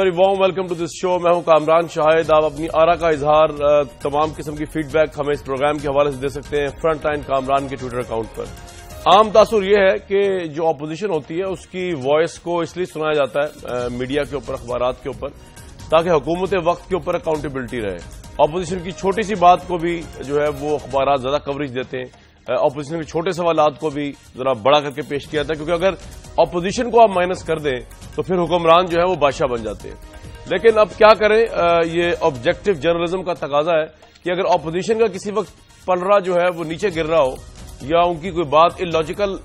Very warm welcome to this show. میں ہوں کامران شاہد. آپ اپنی آرا کا اظہار تمام قسم کی فیڈ بیک ہمیں اس پروگرام کے حوالے سے دے سکتے ہیں فرنٹ لائن کامران کے ٹویٹر اکاؤنٹ پر. عام تاثر یہ ہے کہ جو اپوزیشن ہوتی ہے اس کی وائس کو اس لیے سنایا جاتا ہے میڈیا کے اوپر, اخبارات کے اوپر, تاکہ حکومت وقت کے اوپر اکاؤنٹیبلٹی رہے. اپوزیشن کی چھوٹی سی بات کو بھی جو ہے وہ اخبارات زیادہ کوریج دیتے ہیں. اپوزیشن کے چھوٹے سوالات کو بھی ذرا بڑا کر کے پیش کیا جاتا ہے, کیونکہ اگر اپوزیشن کو آپ مائنس کر دیں تو پھر حکمران جو ہے وہ بادشاہ بن جاتے ہیں. لیکن اب کیا کریں, یہ آبجیکٹو جرنلزم کا تقاضا ہے کہ اگر اپوزیشن کا کسی وقت پلڑا جو ہے وہ نیچے گر رہا ہو, یا ان کی کوئی بات اللاجیکل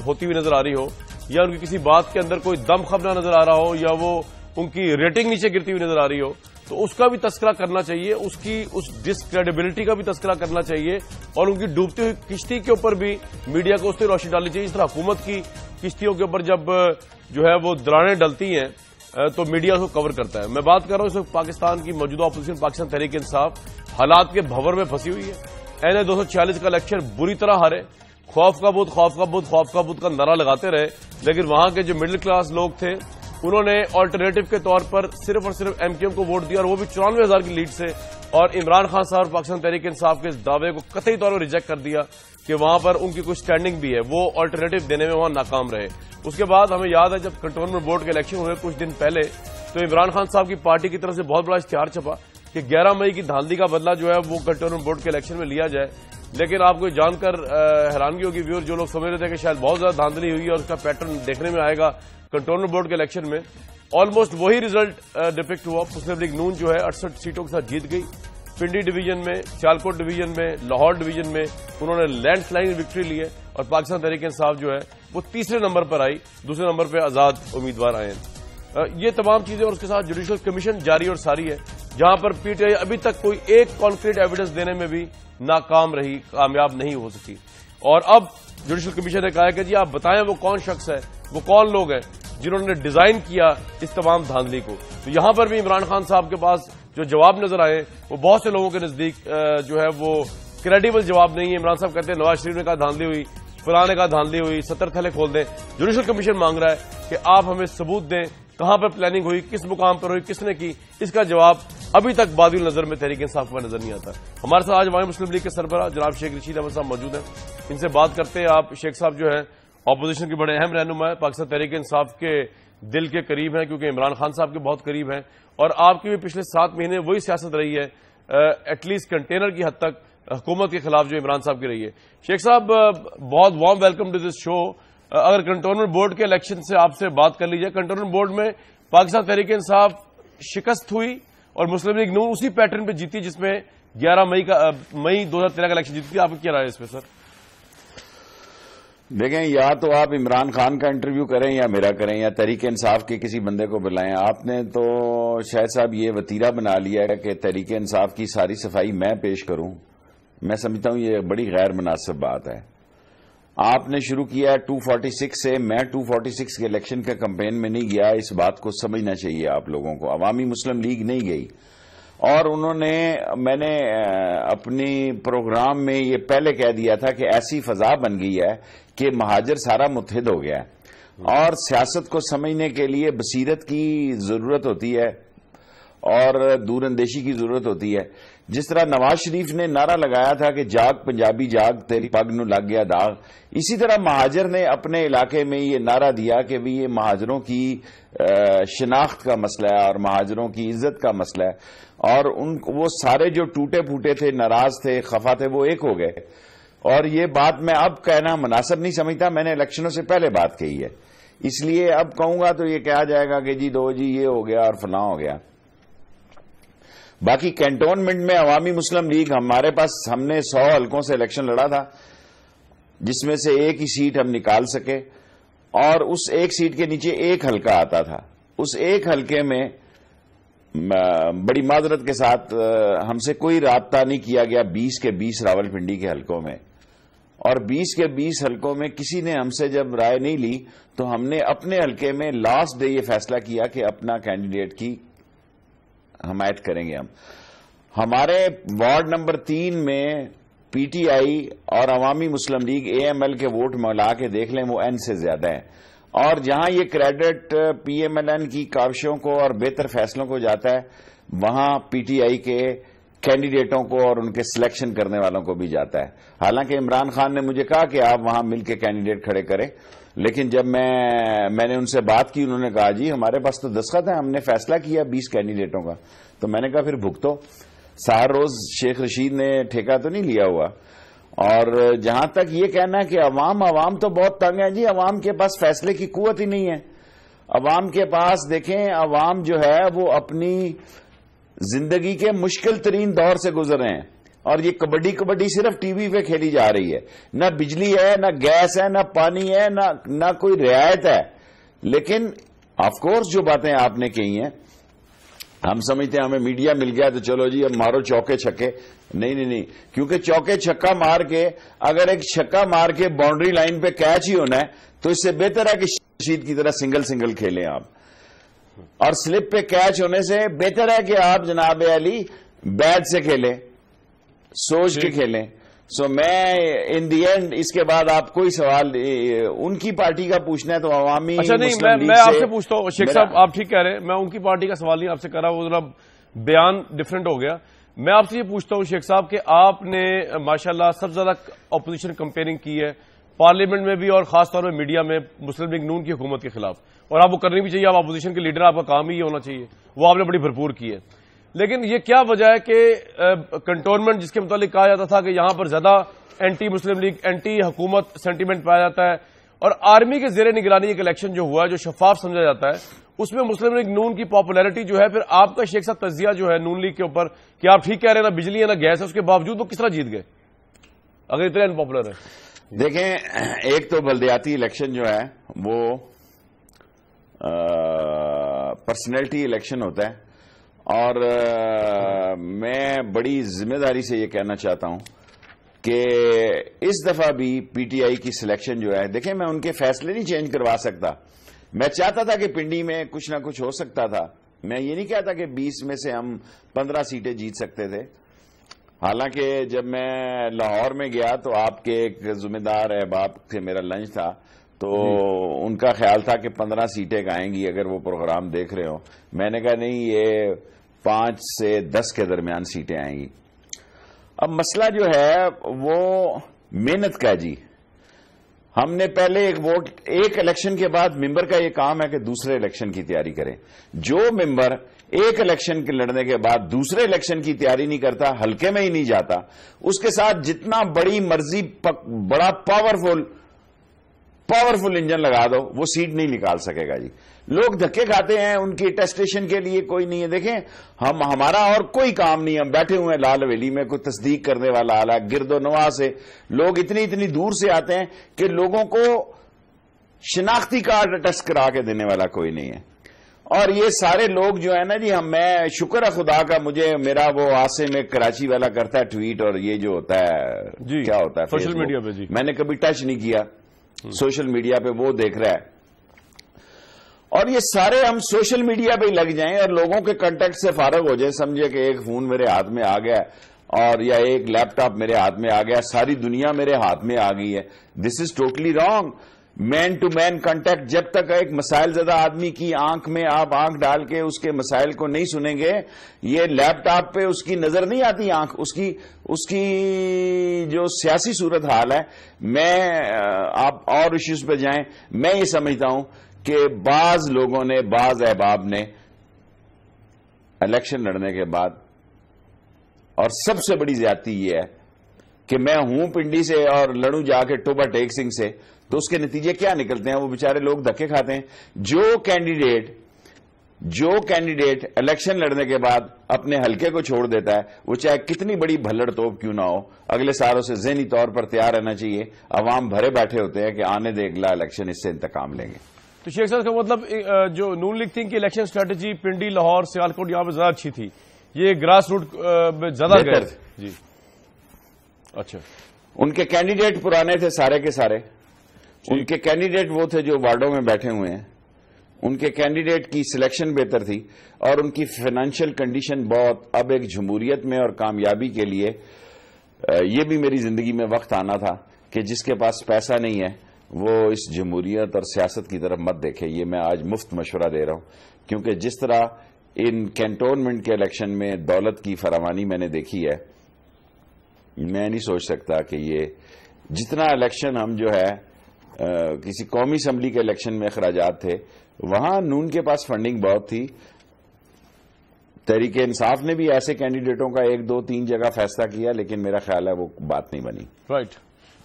ہوتی ہوئی نظر آ رہی ہو, یا ان کی کسی بات کے اندر کوئی دم خبرہ نظر آ رہا ہو, یا وہ ان کی ریٹنگ نیچے گرتی ہوئی نظر آ رہی ہو, تو اس کا بھی تذکرہ کرنا چاہیے, اس ڈسکریڈیبلٹی کا بھی تذکرہ کرنا چاہیے, اور ان کی ڈوبتی ہوئی کشتی کے اوپر بھی میڈیا کو اس طرح روشنی ڈالنی چاہیے. اس طرح حکومت کی کشتیوں کے اوپر جب جو ہے وہ درانیں ڈلتی ہیں تو میڈیا اس کو کور کرتا ہے. میں بات کر رہا ہوں اس وقت پاکستان کی موجودہ اپوزیشن پاکستان تحریک انصاف حالات کے بھنور میں پھنسی ہوئی ہے. این 246 کا الیکشن بری طرح ہارے, خوف کا بت خوف کا بت خوف کا بت کا نعرہ لگاتے رہے, لیکن وہاں کے جو مڈل کلاس لوگ تھے انہوں نے آلٹرنیٹو کے طور پر صرف اور صرف ایم کیو ایم کو ووٹ دیا, اور وہ بھی 94,000 کی لیڈ سے, اور عمران خان صاحب پاکستان تحریک انصاف کے اس دعوے کو قطعی طور پر ریجیکٹ کر دیا کہ وہاں پر ان کی کوئی سٹینڈنگ بھی ہے. وہ آلٹرنیٹو دینے میں وہاں ناکام رہے. اس کے بعد ہمیں یاد ہے جب کنٹونمنٹ بورڈ کے الیکشن ہوئے کچھ دن پہلے, تو عمران خان صاحب کی پارٹی کی طرف سے بہت بڑا اشتہار چھپا کہ 11 مئی کی دھاندلی کا بدلہ جو ہے وہ کنٹونمنٹ بورڈ کے الیکشن میں لیا جائے. لیکن آپ کو جان کر حیرانگی ہوگی ویور, جو لوگ سمجھ رہے تھے کہ شاید بہت زیادہ دھاندلی ہوئی اور اس کا پیٹرن دیکھنے میں آئے گا کنٹونمنٹ بورڈ کے الیکشن میں, آلموسٹ وہی ریزلٹ ڈپکٹ ہوا. مسلم لیگ نون جو ہے 68 سیٹوں کے ساتھ جیت گئی. پنڈی ڈویژن میں, سیالکوٹ ڈویژن میں, لاہور ڈویژن میں انہوں نے لینڈ سلائڈنگ وکٹری لی ہے, اور پاکستان تحریک انصاف جو ہے وہ تیسرے نمبر پر آئی, دوسرے نمبر پہ آزاد امیدوار آئے ہیں. یہ تمام چیزیں, اور اس کے ساتھ جوڈیشل کمیشن جاری اور ساری ہے, جہاں پر پی ٹی آئی ابھی تک کوئی ایک کانکریٹ ایویڈنس دینے میں بھی ناکام رہی, کامیاب نہیں ہو سکی. اور اب جوڈیشل کمیشن نے کہا ہے کہ جی آپ بتائیں وہ کون شخص ہے, وہ کون لوگ ہیں جنہوں نے ڈیزائن کیا اس تمام دھاندلی کو. تو یہاں پر بھی عمران خان صاحب کے پاس جو جواب نظر آئے وہ بہت سے لوگوں کے نزدیک جو ہے وہ کریڈیبل جواب نہیں ہے. عمران صاحب کہتے ہیں نواز شریف نے کہا دھاندلی ہوئی, فلاں نے کہا دھاندلی ہوئی, 70 تھیلے کھول دیں. جوڈیشل کمیشن مانگ رہا ہے کہ آپ ہمیں ثبوت دیں, کہاں پر پلاننگ ہوئی, کس مقام پر ہوئی, کس نے کی. اس کا جواب ابھی تک بادی نظر میں تحریک انصاف کا نظر نہیں آتا. ہمارے ساتھ آج عوامی مسلم لیگ کے سربراہ جناب شیخ رشید احمد صاحب موجود ہیں. ان سے بات کرتے ہیں. آپ شیخ صاحب جو ہے اپوزیشن کے بڑے اہم رہنما ہے, پاکستان تحریک انصاف کے دل کے قریب ہیں کیونکہ عمران خان صاحب کے بہت قریب ہیں, اور آپ کی بھی پچھلے 7 مہینے وہی سیاست رہی ہے ایٹ لیسٹ کنٹینر کی حد تک حکومت کے خلاف جو عمران صاحب کی رہی ہے. شیخ صاحب بہت وارم ویلکم ٹو دس شو. اگر کنٹونمنٹ بورڈ کے الیکشن سے آپ سے بات کر لی جائے, کنٹونمنٹ بورڈ میں پاکستان تحریک انصاف شکست ہوئی اور مسلم لیگ نون اسی پیٹرن پہ جیتی جس میں 11 مئی 2013 کا الیکشن جیتی تھی. آپ کی کیا رائے اس پہ سر؟ دیکھیں, یا تو آپ عمران خان کا انٹرویو کریں یا میرا کریں, یا تحریک انصاف کے کسی بندے کو بلائیں. آپ نے تو شاہد صاحب یہ وتیرہ بنا لیا ہے کہ تحریک انصاف کی ساری صفائی میں پیش کروں. میں سمجھتا ہوں یہ بڑی غیر مناسب بات ہے. آپ نے شروع کیا 246 سے, میں 246 کے الیکشن کے کمپین میں نہیں گیا. اس بات کو سمجھنا چاہیے آپ لوگوں کو. عوامی مسلم لیگ نہیں گئی, اور میں نے اپنی پروگرام میں یہ پہلے کہہ دیا تھا کہ ایسی فضا بن گئی ہے کہ مہاجر سارا متحد ہو گیا ہے, اور سیاست کو سمجھنے کے لیے بصیرت کی ضرورت ہوتی ہے اور دور اندیشی کی ضرورت ہوتی ہے. جس طرح نواز شریف نے نعرہ لگایا تھا کہ جاگ پنجابی جاگ تیری پگ نو لگ گیا داغ, اسی طرح مہاجر نے اپنے علاقے میں یہ نعرہ دیا کہ بھی یہ مہاجروں کی شناخت کا مسئلہ ہے اور مہاجروں کی عزت کا مسئلہ ہے, اور وہ سارے جو ٹوٹے پھوٹے تھے, ناراض تھے, خفا تھے, وہ ایک ہو گئے. اور یہ بات میں اب کہنا مناسب نہیں سمجھتا. میں نے الیکشنوں سے پہلے بات کہی ہے, اس لیے اب کہوں گا تو یہ کہا جائے گا کہ جی یہ ہو گیا اور فلاں ہو گیا. باقی کینٹونمنٹ میں عوامی مسلم لیگ ہم نے 100 حلقوں سے الیکشن لڑا تھا, جس میں سے ایک ہی سیٹ ہم نکال سکے, اور اس ایک سیٹ کے نیچے ایک حلقہ آتا تھا. اس ایک حلقے میں بڑی معذرت کے ساتھ ہم سے کوئی رابطہ نہیں کیا گیا 20 کے 20 راولپنڈی کے حلقوں میں, اور 20 کے 20 حلقوں میں کسی نے ہم سے جب رائے نہیں لی تو ہم نے اپنے حلقے میں لاسٹ ڈے یہ فیصلہ کیا کہ اپنا کینڈیڈیٹ کی حمایت کریں گے. ہمارے وارڈ نمبر 3 میں پی ٹی آئی اور عوامی Muslim league A M L کے ووٹ ملا کے دیکھ لیں, وہ این سے زیادہ ہیں. اور جہاں یہ credit P M L N کی کاوشوں کو اور بہتر فیصلوں کو جاتا ہے وہاں پی ٹی آئی کے کینڈیڈیٹوں کو اور ان کے سلیکشن کرنے والوں کو بھی جاتا ہے. حالانکہ عمران خان نے مجھے کہا کہ آپ وہاں مل کے کینڈیڈیٹ کھڑے کریں, لیکن جب میں نے ان سے بات کی, انہوں نے کہا جی ہمارے پاس تو دستخط ہے, ہم نے فیصلہ کیا 20 کینڈیڈیٹوں کا. تو میں نے کہا پھر بھگتو, سہر روز شیخ رشید نے ٹھیکہ تو نہیں لیا ہوا. اور جہاں تک یہ کہنا ہے کہ عوام تو بہت تنگ ہے جی, عوام کے پاس فیصلے کی قوت ہی نہیں ہے. عوام کے پاس دیکھیں, عوام جو ہے وہ اپنی زندگی کے مشکل ترین دور سے گزر رہے ہیں, اور یہ کبڈی صرف ٹی وی پہ کھیلی جا رہی ہے. نہ بجلی ہے, نہ گیس ہے, نہ پانی ہے, نہ کوئی رعایت ہے. لیکن آف کورس جو باتیں آپ نے کہی ہیں, ہم سمجھتے ہیں ہمیں میڈیا مل گیا تو چلو جی اب مارو چوکے چھکے. نہیں, کیونکہ چوکے چھکا مار کے, اگر ایک چھکا مار کے باؤنڈری لائن پہ کیچ ہی ہونا ہے تو اس سے بہتر ہے کہ رشید کی طرح سنگل کھیلیں آپ, اور سلپ پہ کیچ ہونے سے بہتر ہے کہ آپ جناب علی بیٹ سے کھیلیں, سوچ کے کھیلیں. سو میں ان دی اینڈ اس کے بعد آپ کوئی سوال ان کی پارٹی کا پوچھنا ہے تو عوامی. اچھا نہیں, میں آپ سے پوچھتا ہوں شیخ صاحب, آپ ٹھیک کہہ رہے ہیں, میں ان کی پارٹی کا سوال نہیں آپ سے کر رہا, وہ ذرا بیان ڈفرینٹ ہو گیا. میں آپ سے یہ پوچھتا ہوں شیخ صاحب کہ آپ نے ماشاءاللہ سب سے زیادہ اپوزیشن کمپیئرنگ کی ہے پارلیمنٹ میں بھی اور خاص طور پہ میڈیا میں مسلم لیگ نون کی حکومت کے خلاف, اور آپ وہ کرنی بھی چاہیے, آپ اپوزیشن کے لیڈر, آپ کا کام ہی یہ ہونا چاہیے, وہ آپ نے بڑی بھرپور کی ہے. لیکن یہ کیا وجہ ہے کہ کنٹونمنٹ جس کے متعلق کہا جاتا تھا کہ یہاں پر زیادہ اینٹی مسلم لیگ, اینٹی حکومت سینٹیمنٹ پایا جاتا ہے, اور آرمی کے زیر نگرانی ایک الیکشن جو ہوا ہے جو شفاف سمجھا جاتا ہے, اس میں مسلم لیگ نون کی پاپولیرٹی جو ہے, پھر آپ کا شیخ صاحب تجزیہ جو ہے نون لیگ کے اوپر کہ آپ ٹھیک کہہ رہے ہیں نہ بجلی ہے نہ گیس ہے, اس کے باوجود وہ کس طرح جیت گئے اگر اتنے ان پاپولر ہے؟ دیکھیں, ایک تو بلدیاتی الیکشن جو ہے وہ پرسنالٹی الیکشن ہوتا ہے, اور میں بڑی ذمہ داری سے یہ کہنا چاہتا ہوں کہ اس دفعہ بھی پی ٹی آئی کی سلیکشن جو ہے, دیکھیں میں ان کے فیصلے نہیں چینج کروا سکتا. میں چاہتا تھا کہ پنڈی میں کچھ نہ کچھ ہو سکتا تھا, میں یہ نہیں کہتا کہ 20 میں سے ہم 15 سیٹیں جیت سکتے تھے. حالانکہ جب میں لاہور میں گیا تو آپ کے ایک ذمہ دار احباب تھے, میرا لنچ تھا, تو ان کا خیال تھا کہ 15 سیٹیں آئیں گی اگر وہ پروگرام دیکھ رہے ہو. میں نے کہا نہیں, یہ 5 سے 10 کے درمیان سیٹیں آئیں گی. اب مسئلہ جو ہے وہ محنت کا جی. ہم نے پہلے ایک الیکشن کے بعد ممبر کا یہ کام ہے کہ دوسرے الیکشن کی تیاری کریں. جو ممبر ایک الیکشن کے لڑنے کے بعد دوسرے الیکشن کی تیاری نہیں کرتا, حلقے میں ہی نہیں جاتا, اس کے ساتھ جتنا بڑی مرضی بڑا پاورفل انجن لگا دو وہ سیٹ نہیں نکال سکے گا جی. لوگ دھکے کھاتے ہیں, ان کی ٹیسٹیشن کے لیے کوئی نہیں ہے. دیکھیں ہمارا اور کوئی کام نہیں, ہم بیٹھے ہوئے ہیں لال حویلی میں, کوئی تصدیق کرنے والا آلہ گرد و نواح سے لوگ اتنی دور سے آتے ہیں کہ لوگوں کو شناختی کارڈ ٹیسٹ کرا کے دینے والا کوئی نہیں ہے. اور یہ سارے لوگ جو ہے نا جی, میں شکر ہے خدا کا, میرا وہ عاصم میں کراچی والا کرتا ہے ٹویٹ, اور یہ جو ہوتا ہے جی کیا ہوتا ہے سوشل میڈیا پہ, جی میں نے کبھی ٹچ نہیں کیا, سوشل میڈیا پہ وہ دیکھ رہا ہے. اور یہ سارے ہم سوشل میڈیا پہ ہی لگ جائیں اور لوگوں کے کنٹیکٹ سے فارغ ہو جائیں, سمجھے کہ ایک فون میرے ہاتھ میں آ گیا اور یا ایک لیپ ٹاپ میرے ہاتھ میں آ گیا, ساری دنیا میرے ہاتھ میں آ گئی ہے. This is totally wrong. Man to man contact, جب تک ایک مسائل زدہ آدمی کی آنکھ میں آپ آنکھ ڈال کے اس کے مسائل کو نہیں سنیں گے, یہ لیپ ٹاپ پہ اس کی نظر نہیں آتی آنکھ, اس کی جو سیاسی صورتحال ہے. آپ اور ایشوز پہ جائیں, میں یہ سمجھتا ہوں کہ بعض لوگوں نے, بعض احباب نے الیکشن لڑنے کے بعد, اور سب سے بڑی زیادتی یہ ہے کہ میں ہوں پنڈی سے اور لڑوں جا کے ٹوبا ٹیک سنگھ سے, تو اس کے نتیجے کیا نکلتے ہیں؟ وہ بیچارے لوگ دھکے کھاتے ہیں. جو کینڈیڈیٹ الیکشن لڑنے کے بعد اپنے حلقے کو چھوڑ دیتا ہے, وہ چاہے کتنی بڑی بھلڑ توپ کیوں نہ ہو, اگلے سالوں سے ذہنی طور پر تیار رہنا چاہیے. عوام بھرے بیٹھے ہوتے ہیں کہ آنے دے اگلا الیکشن, اس سے انتقام لیں گے. تو شیخ صاحب کا مطلب جو نون لیگ تھی کہ الیکشن اسٹریٹجی پنڈی, لاہور, سیالکوٹ یہاں پہ زیادہ اچھی تھی, یہ گراس روٹ میں زیادہ گئے جی. اچھا, ان کے کینڈیڈیٹ پرانے تھے سارے کے سارے, ان کے کینڈیڈیٹ وہ تھے جو وارڈوں میں بیٹھے ہوئے ہیں, ان کے کینڈیڈیٹ کی سلیکشن بہتر تھی, اور ان کی فائنینشیل کنڈیشن بہت, اب ایک جمہوریت میں اور کامیابی کے لیے یہ بھی میری زندگی میں وقت آنا تھا کہ جس کے پاس پیسہ نہیں ہے وہ اس جمہوریت اور سیاست کی طرف مت دیکھے. یہ میں آج مفت مشورہ دے رہا ہوں, کیونکہ جس طرح ان کینٹونمنٹ کے الیکشن میں دولت کی فراوانی میں نے دیکھی ہے, میں نہیں سوچ سکتا کہ یہ جتنا الیکشن ہم جو ہے کسی قومی اسمبلی کے الیکشن میں اخراجات تھے, وہاں نون کے پاس فنڈنگ بہت تھی. تحریک انصاف نے بھی ایسے کینڈیڈیٹوں کا 1 2 3 جگہ فیصلہ کیا, لیکن میرا خیال ہے وہ بات نہیں بنی. رائٹ.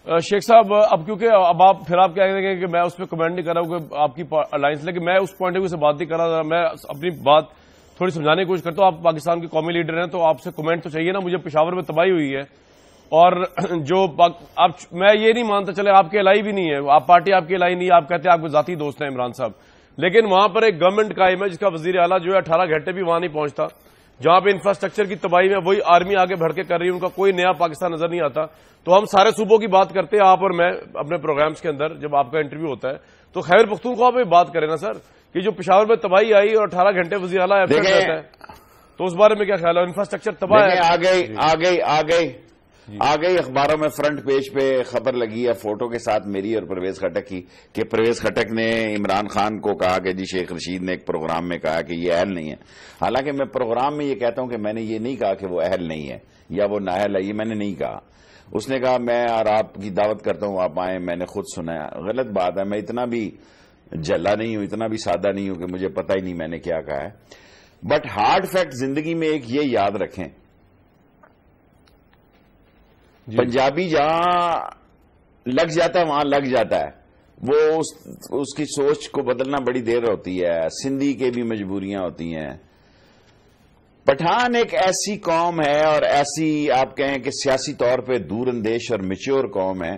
شیخ صاحب, اب کیونکہ اب آپ کیا کہیں گے کہ میں اس پہ کمنٹ نہیں کر رہا ہوں کہ آپ کی الائنس, لیکن میں اس پوائنٹ آف ویو سے بات نہیں کر رہا, میں اپنی بات تھوڑی سمجھانے کی کوشش کرتا ہوں. آپ پاکستان کے قومی لیڈر ہیں تو آپ سے کمنٹ تو چاہیے نا. مجھے پشاور میں تباہی ہوئی ہے, اور جو میں یہ نہیں مانتا, چلے آپ کے الائی بھی نہیں ہے, آپ پارٹی آپ کی الائی نہیں ہے, آپ کہتے ہیں آپ کے ذاتی دوست ہیں عمران صاحب, لیکن وہاں پر ایک گورنمنٹ قائم ہے جس کا وزیر اعلیٰ جو ہے 18 گھنٹے بھی وہاں نہیں پہنچتا. جہاں پہ انفراسٹرکچر کی تباہی میں وہی آرمی آگے بڑھ کے کر رہی ہے, ان کا کوئی نیا پاکستان نظر نہیں آتا. تو ہم سارے صوبوں کی بات کرتے ہیں, آپ اور میں اپنے پروگرامز کے اندر, جب آپ کا انٹرویو ہوتا ہے تو خیبر پختونخوا پہ بات کریں نا سر, کہ جو پشاور میں تباہی آئی اور 18 گھنٹے وزیر اعلیٰ ایبسنٹ رہتا ہے, تو اس بارے میں کیا خیال ہے؟ انفراسٹرکچر تباہ ہے. آ گئی اخباروں میں فرنٹ پیج پہ خبر لگی ہے فوٹو کے ساتھ میری اور پرویز خٹک کی, کہ پرویز خٹک نے عمران خان کو کہا کہ جی شیخ رشید نے ایک پروگرام میں کہا کہ یہ اہل نہیں ہے. حالانکہ میں پروگرام میں یہ کہتا ہوں کہ میں نے یہ نہیں کہا کہ وہ اہل نہیں ہے یا وہ نااہل ہے, یہ میں نے نہیں کہا. اس نے کہا میں اور آپ کی دعوت کرتا ہوں, آپ آئیں, میں نے خود سنا. غلط بات ہے, میں اتنا بھی جلا نہیں ہوں, اتنا بھی سادہ نہیں ہوں کہ مجھے پتہ ہی نہیں میں نے کیا کہا ہے. بٹ ہارڈ فیکٹ زندگی میں ایک یہ یاد رکھیں, پنجابی جہاں لگ جاتا ہے وہاں لگ جاتا ہے, وہ اس کی سوچ کو بدلنا بڑی دیر ہوتی ہے. سندھی کے بھی مجبوریاں ہوتی ہیں. پٹھان ایک ایسی قوم ہے اور ایسی آپ کہیں کہ سیاسی طور پہ دور اندیش اور میچور قوم ہے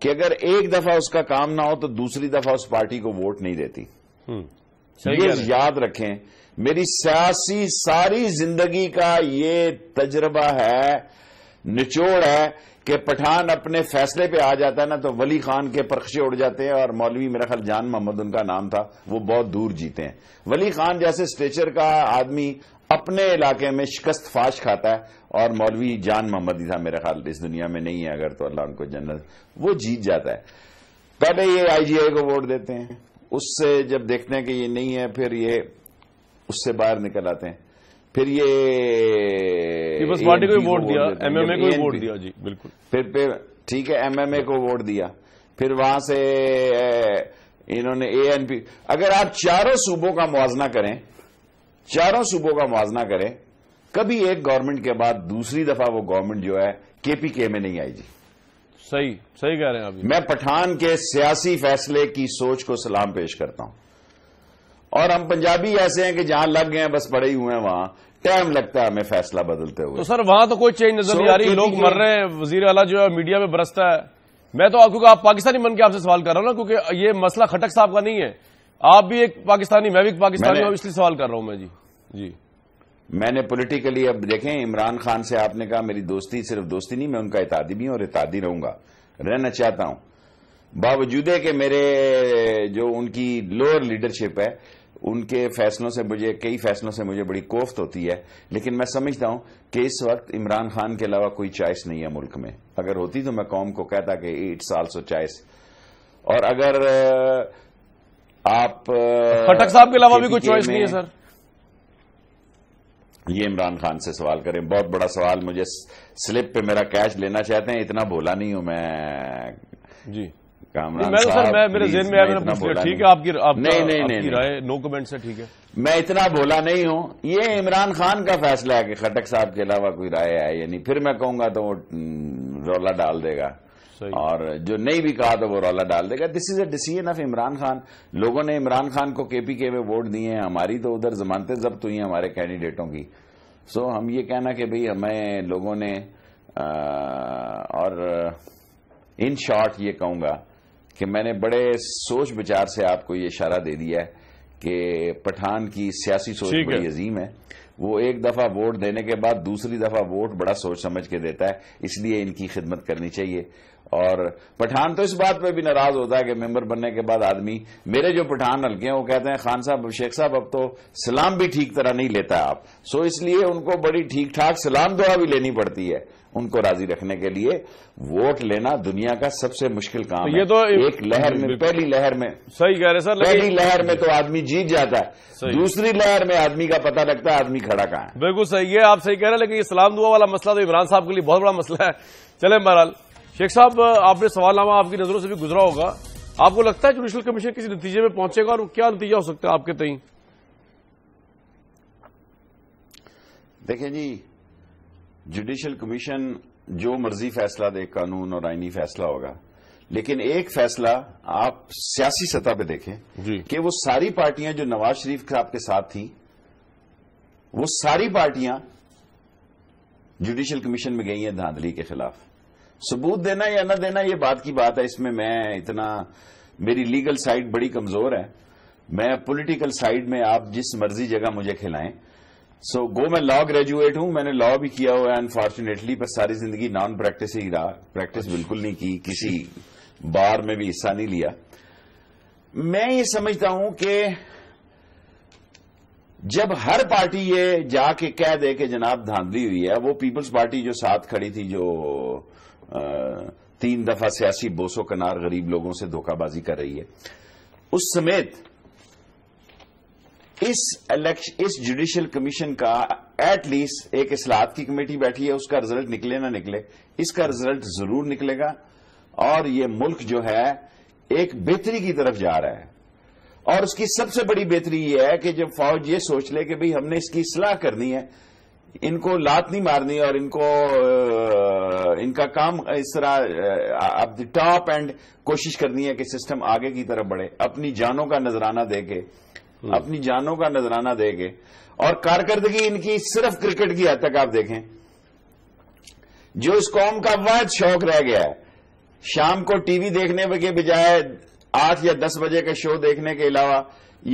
کہ اگر ایک دفعہ اس کا کام نہ ہو تو دوسری دفعہ اس پارٹی کو ووٹ نہیں دیتی. یہ یاد رکھیں, میری سیاسی ساری زندگی کا یہ تجربہ ہے, نچوڑ ہے کہ پٹھان اپنے فیصلے پہ آ جاتا ہے نا تو ولی خان کے پرخشے اڑ جاتے ہیں, اور مولوی میرا خیال جان محمد ان کا نام تھا, وہ بہت دور جیتے ہیں. ولی خان جیسے اسٹیچر کا آدمی اپنے علاقے میں شکست فاش کھاتا ہے, اور مولوی جان محمد ہی تھا میرا خیال اس دنیا میں نہیں ہے اگر تو اللہ ان کو جنت, وہ جیت جاتا ہے. پہلے یہ آئی جی آئی کو ووٹ دیتے ہیں, اس سے جب دیکھتے ہیں کہ یہ نہیں ہے پھر یہ اس سے باہر نکل آتے ہیں, پھر یہ پیپلز پارٹی کو ووٹ دیا, ایم ایم اے کو ووٹ دیا. جی بالکل. پھر ٹھیک ہے ایم ایم اے کو ووٹ دیا, پھر وہاں سے انہوں نے اے این پی. اگر آپ چاروں صوبوں کا موازنہ کریں, کبھی ایک گورنمنٹ کے بعد دوسری دفعہ وہ گورنمنٹ جو ہے کے پی کے میں نہیں آئی. جی صحیح کہہ رہے ہیں آپ. میں پٹھان کے سیاسی فیصلے کی سوچ کو سلام پیش کرتا ہوں, اور ہم پنجابی ایسے ہیں کہ جہاں لگ گئے ہیں بس پڑے ہی ہوئے ہیں, وہاں ٹائم لگتا ہے ہمیں فیصلہ بدلتے ہوئے. تو سر وہاں تو کوئی چینج نظر نہیں آ رہی, لوگ مر رہے ہیں, وزیر اعلیٰ جو ہے میڈیا میں برستا ہے. میں تو کیونکہ آپ پاکستانی بن کے آپ سے سوال کر رہا ہوں نا, کیونکہ یہ مسئلہ خٹک صاحب کا نہیں ہے, آپ بھی ایک پاکستانی, میں بھی ایک پاکستانی ہوں, اس لیے سوال کر رہا ہوں میں. جی میں نے پولیٹیکلی, اب دیکھیں عمران خان سے آپ نے کہا میری دوستی صرف دوستی نہیں, میں ان کا اتحادی بھی ہوں اور اتحادی رہوں گا, رہنا چاہتا ہوں, باوجود ہے کہ میرے جو ان کی لوور لیڈرشپ ہے ان کے فیصلوں سے کئی فیصلوں سے مجھے بڑی کوفت ہوتی ہے. لیکن میں سمجھتا ہوں کہ اس وقت عمران خان کے علاوہ کوئی چوائس نہیں ہے ملک میں. اگر ہوتی تو میں قوم کو کہتا کہ اٹس آلسو چوائس. اور اگر آپ خٹک صاحب کے علاوہ بھی کوئی چوائس نہیں ہے سر, یہ عمران خان سے سوال کریں. بہت بڑا سوال, مجھے سلپ پہ میرا کیش لینا چاہتے ہیں, اتنا بولا نہیں ہوں میں. جی میرے ذہن میں آیا, ٹھیک ہے آپ کی رائے, نو کمنٹ سے ٹھیک ہے. میں اتنا بولا نہیں ہوں, یہ عمران خان کا فیصلہ ہے کہ خٹک صاحب کے علاوہ کوئی رائے ہے یا نہیں. پھر میں کہوں گا تو وہ رولا ڈال دے گا, اور جو نہیں بھی کہا تو وہ رولا ڈال دے گا. دس از اے ڈیسیژن آف عمران خان. لوگوں نے عمران خان کو کے پی کے میں ووٹ دیے ہیں, ہماری تو ادھر ضمانتیں ضبط ہوئی ہیں ہمارے کینڈیڈیٹوں کی. سو ہم یہ کہنا کہ بھئی ہمیں لوگوں نے, اور ان شارٹ یہ کہوں گا کہ میں نے بڑے سوچ بچار سے آپ کو یہ اشارہ دے دیا ہے کہ پٹھان کی سیاسی سوچ بڑی عظیم ہے. وہ ایک دفعہ ووٹ دینے کے بعد دوسری دفعہ ووٹ بڑا سوچ سمجھ کے دیتا ہے, اس لیے ان کی خدمت کرنی چاہیے. اور پٹھان تو اس بات پہ بھی ناراض ہوتا ہے کہ ممبر بننے کے بعد آدمی، میرے جو پٹھان حلقے ہیں وہ کہتے ہیں خان صاحب، شیخ صاحب اب تو سلام بھی ٹھیک طرح نہیں لیتا آپ، سو اس لیے ان کو بڑی ٹھیک ٹھاک سلام دعا بھی لینی پڑتی ہے ان کو راضی رکھنے کے لیے۔ ووٹ لینا دنیا کا سب سے مشکل کام ہے۔ یہ تو ایک لہر میں، پہلی لہر میں صحیح کہہ رہے سر، پہلی لہر میں تو آدمی جیت جاتا ہے، دوسری لہر میں آدمی کا پتہ لگتا ہے آدمی کھڑا کہاں ہے۔ بالکل صحیح ہے، آپ صحیح کہہ رہے ہیں، لیکن یہ سلام دعا والا مسئلہ تو عمران صاحب کے لیے بہت بڑا مسئلہ ہے۔ چلیں بہرحال شیخ صاحب، آپ نے سوال نامہ آپ کی نظروں سے بھی گزرا ہوگا، آپ کو لگتا ہے جوڈیشل کمیشن کسی نتیجے میں پہنچے گا، اور کیا نتیجہ ہو سکتا ہے آپ کے تئیں؟ دیکھیں جی، جوڈیشل کمیشن جو مرضی فیصلہ دے، قانون اور آئینی فیصلہ ہوگا، لیکن ایک فیصلہ آپ سیاسی سطح پہ دیکھیں کہ وہ ساری پارٹیاں جو نواز شریف صاحب کے ساتھ تھیں، وہ ساری پارٹیاں جوڈیشل کمیشن میں گئی ہیں دھاندلی کے خلاف۔ ثبوت دینا یا نہ دینا یہ بات کی بات ہے، اس میں میری لیگل سائیڈ بڑی کمزور ہے، میں پولیٹیکل سائیڈ میں آپ جس مرضی جگہ مجھے کھلائیں۔ میں لا گریجویٹ ہوں، میں نے لا بھی کیا ہوا ہے انفارچونیٹلی، پر ساری زندگی نان پریکٹس ہی رہا، پریکٹس بالکل نہیں کی، کسی بار میں بھی حصہ نہیں لیا۔ میں یہ سمجھتا ہوں کہ جب ہر پارٹی یہ جا کے کہہ دے کہ جناب دھاندلی ہوئی ہے، وہ پیپلز پارٹی جو ساتھ کھڑی تھی، جو 3 دفعہ سیاسی بوسو کنار غریب لوگوں سے دھوکہ بازی کر رہی ہے، اس سمیت اس جوڈیشل کمیشن کا ایٹ لیسٹ ایک اصلاحات کی کمیٹی بیٹھی ہے، اس کا رزلٹ نکلے نہ نکلے، اس کا رزلٹ ضرور نکلے گا، اور یہ ملک جو ہے ایک بہتری کی طرف جا رہا ہے۔ اور اس کی سب سے بڑی بہتری یہ ہے کہ جب فوج یہ سوچ لے کہ بھئی ہم نے اس کی اصلاح کرنی ہے، ان کو لات نہیں مارنی، اور ان کا کام اس طرح اب دی ٹاپ اینڈ کوشش کرنی ہے کہ سسٹم آگے کی طرف بڑھے، اپنی جانوں کا نذرانہ دے کے، اور کارکردگی ان کی صرف کرکٹ کی حد تک آپ دیکھیں، جو اس قوم کا واحد شوق رہ گیا ہے، شام کو ٹی وی دیکھنے کے بجائے 8 یا 10 بجے کا شو دیکھنے کے علاوہ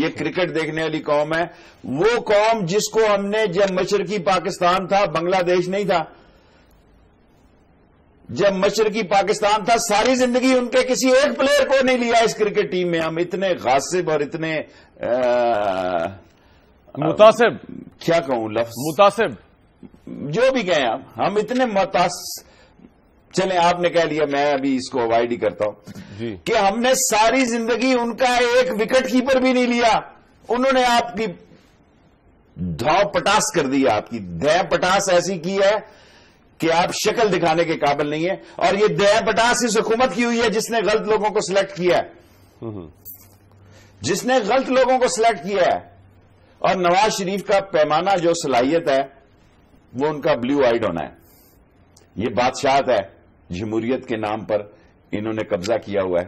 یہ کرکٹ دیکھنے والی قوم ہے۔ وہ قوم جس کو ہم نے، جب مشرقی پاکستان تھا، بنگلہ دیش نہیں تھا، جب مشرقی پاکستان تھا، ساری زندگی ان کے کسی ایک پلیئر کو نہیں لیا اس کرکٹ ٹیم میں۔ ہم اتنے غاصب اور اتنے متعصب، کیا کہوں لفظ، متعصب جو بھی کہیں آپ، ہم اتنے چلیں آپ نے کہہ لیا، میں ابھی اس کو اوائڈ ہی کرتا ہوں کہ ہم نے ساری زندگی ان کا ایک وکٹ کیپر بھی نہیں لیا۔ انہوں نے آپ کی دھاؤ پٹاس کر دی، آپ کی دہ پٹاس ایسی کی ہے کہ آپ شکل دکھانے کے قابل نہیں ہے، اور یہ دہ پٹاس اس حکومت کی ہوئی ہے جس نے غلط لوگوں کو سلیکٹ کیا ہے، جس نے غلط لوگوں کو سلیکٹ کیا ہے۔ اور نواز شریف کا پیمانہ جو صلاحیت ہے وہ ان کا بلیو آئیڈ ہونا ہے، یہ بادشاہت ہے، جمہوریت کے نام پر انہوں نے قبضہ کیا ہوا ہے۔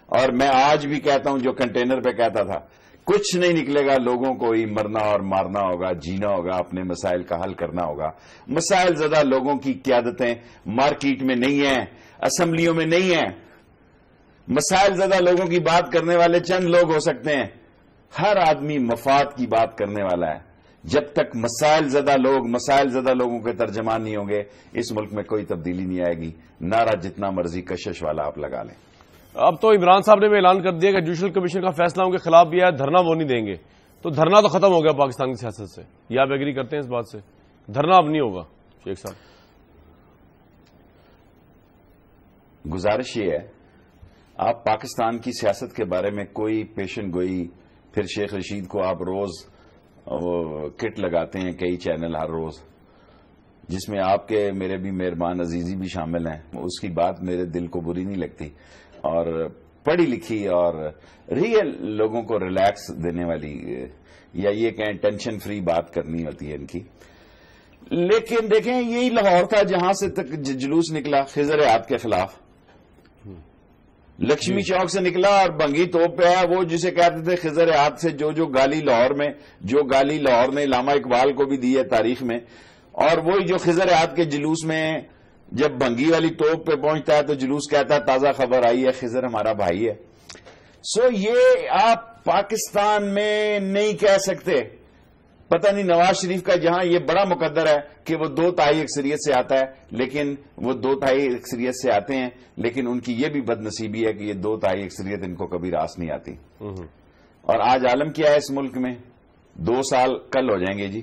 اور میں آج بھی کہتا ہوں، جو کنٹینر پہ کہتا تھا، کچھ نہیں نکلے گا، لوگوں کو ہی مرنا اور مارنا ہوگا، جینا ہوگا، اپنے مسائل کا حل کرنا ہوگا۔ مسائل زدہ لوگوں کی قیادتیں مارکیٹ میں نہیں ہیں، اسمبلیوں میں نہیں ہیں، مسائل زدہ لوگوں کی بات کرنے والے چند لوگ ہو سکتے ہیں، ہر آدمی مفاد کی بات کرنے والا ہے۔ جب تک مسائل زدہ لوگوں کے ترجمان نہیں ہوں گے، اس ملک میں کوئی تبدیلی نہیں آئے گی، نعرہ جتنا مرضی کشش والا آپ لگا لیں۔ اب تو عمران صاحب نے بھی اعلان کر دیا کہ جوڈیشل کمیشن کا فیصلہ ان کے خلاف بھی ہے، دھرنا وہ نہیں دیں گے، تو دھرنا تو ختم ہو گیا پاکستان کی سیاست سے، یہ آپ ایگری کرتے ہیں اس بات سے؟ دھرنا اب نہیں ہوگا شیخ صاحب؟ گزارش یہ ہے، آپ پاکستان کی سیاست کے بارے میں کوئی پیشن گوئی، پھر شیخ رشید کو آپ روز کٹ لگاتے ہیں، کئی چینل ہر روز، جس میں آپ کے میرے بھی مہربان عزیزی بھی شامل ہیں، اس کی بات میرے دل کو بری نہیں لگتی، اور پڑھی لکھی اور ریئل لوگوں کو ریلیکس دینے والی، یا یہ کہیں ٹینشن فری بات کرنی ہوتی ہے ان کی۔ لیکن دیکھیں، یہی لاہور تھا جہاں سے تک جلوس نکلا خضر عاد کے خلاف، لکشمی چوک سے نکلا، اور بنگی توپ پہ ہے وہ جسے کہتے تھے خضر عاد سے، جو گالی لاہور نے علامہ اقبال کو بھی دی ہے تاریخ میں، اور وہی جو خضر عاد کے جلوس میں جب بنگی والی توپ پہ پہنچتا ہے تو جلوس کہتا ہے تازہ خبر آئی ہے، خضر ہمارا بھائی ہے۔ یہ آپ پاکستان میں نہیں کہہ سکتے پتہ نہیں نواز شریف کا جہاں یہ بڑا مقدر ہے کہ وہ 2/3 اکثریت سے آتا ہے، لیکن وہ 2/3 اکثریت سے آتے ہیں، لیکن ان کی یہ بھی بد نصیبی ہے کہ یہ 2/3 اکثریت ان کو کبھی راس نہیں آتی۔ اور آج عالم کیا ہے اس ملک میں؟ 2 سال کل ہو جائیں گے جی۔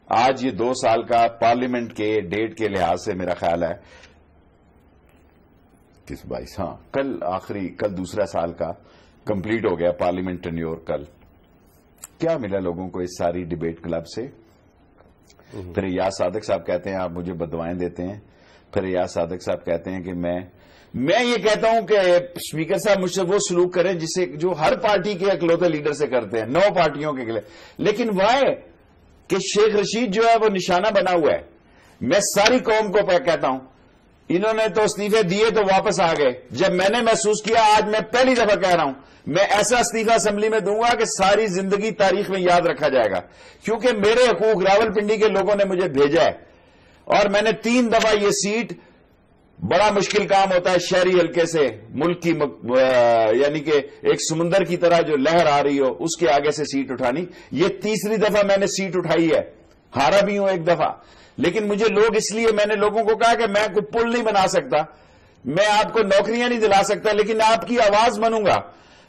آج یہ 2 سال کا پارلیمنٹ کے ڈیٹ کے لحاظ سے میرا خیال ہے کس 22 ہاں کل دوسرا سال کا کمپلیٹ ہو گیا پارلیمنٹ ٹینیور کل۔ کیا ملا لوگوں کو اس ساری ڈیبیٹ کلب سے؟ پھر ریاض صادق صاحب کہتے ہیں آپ مجھے بدوائیں دیتے ہیں، پھر ریاض صادق صاحب کہتے ہیں کہ میں یہ کہتا ہوں کہ اسپیکر صاحب مجھ سے وہ سلوک کریں جسے جو ہر پارٹی کے اکلوتے لیڈر سے کرتے ہیں، 9 پارٹیوں کے لیے، لیکن وائے کہ شیخ رشید جو ہے وہ نشانہ بنا ہوا ہے۔ میں ساری قوم کو کہتا ہوں انہوں نے تو استعفے دیے تو واپس آ گئے، جب میں نے محسوس کیا، آج میں پہلی دفعہ کہہ رہا ہوں میں ایسا استعفیٰ اسمبلی میں دوں گا کہ ساری زندگی تاریخ میں یاد رکھا جائے گا، کیونکہ میرے حقوق راولپنڈی کے لوگوں نے مجھے بھیجا ہے اور میں نے 3 دفعہ یہ سیٹ، بڑا مشکل کام ہوتا ہے شہری حلقے سے ملک کی یعنی کہ ایک سمندر کی طرح جو لہر آ رہی ہو اس کے آگے سے سیٹ اٹھانی، یہ 3ری دفعہ میں نے سیٹ اٹھائی ہے، ہارا بھی ہوں 1 دفعہ، لیکن مجھے لوگ اس لیے میں نے لوگوں کو کہا کہ میں کوئی پل نہیں بنا سکتا، میں آپ کو نوکریاں نہیں دلا سکتا، لیکن آپ کی آواز بنوں گا،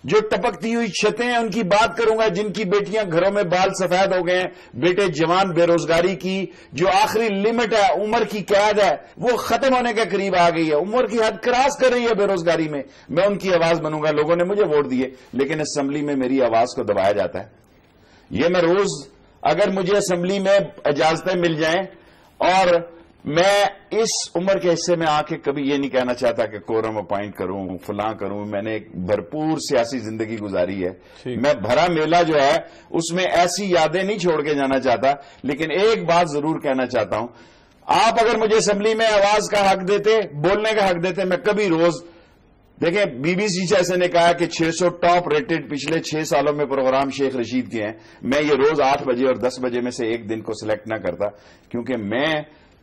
جو ٹپکتی ہوئی چھتیں ہیں ان کی بات کروں گا، جن کی بیٹیاں گھروں میں بال سفید ہو گئے ہیں، بیٹے جوان، بے روزگاری کی جو آخری لمٹ ہے، عمر کی قید ہے وہ ختم ہونے کے قریب آ گئی ہے، عمر کی حد کراس کر رہی ہے بے روزگاری میں ان کی آواز بنوں گا۔ لوگوں نے مجھے ووٹ دیے لیکن اسمبلی میں میری آواز کو دبایا جاتا ہے۔ یہ میں روز اگر مجھے اسمبلی میں اجازتیں مل جائیں، اور میں اس عمر کے حصے میں آ کے کبھی یہ نہیں کہنا چاہتا کہ کورم اپوائنٹ کروں، فلاں کروں، میں نے ایک بھرپور سیاسی زندگی گزاری ہے، میں بھرا میلہ جو ہے اس میں ایسی یادیں نہیں چھوڑ کے جانا چاہتا، لیکن ایک بات ضرور کہنا چاہتا ہوں، آپ اگر مجھے اسمبلی میں آواز کا حق دیتے، بولنے کا حق دیتے، میں کبھی روز دیکھیں BBC جیسے نے کہا کہ 600 ٹاپ ریٹڈ پچھلے 6 سالوں میں پروگرام شیخ رشید کے ہیں، میں یہ روز 8 بجے اور 10 بجے میں سے ایک دن کو سلیکٹ نہ کرتا، کیونکہ میں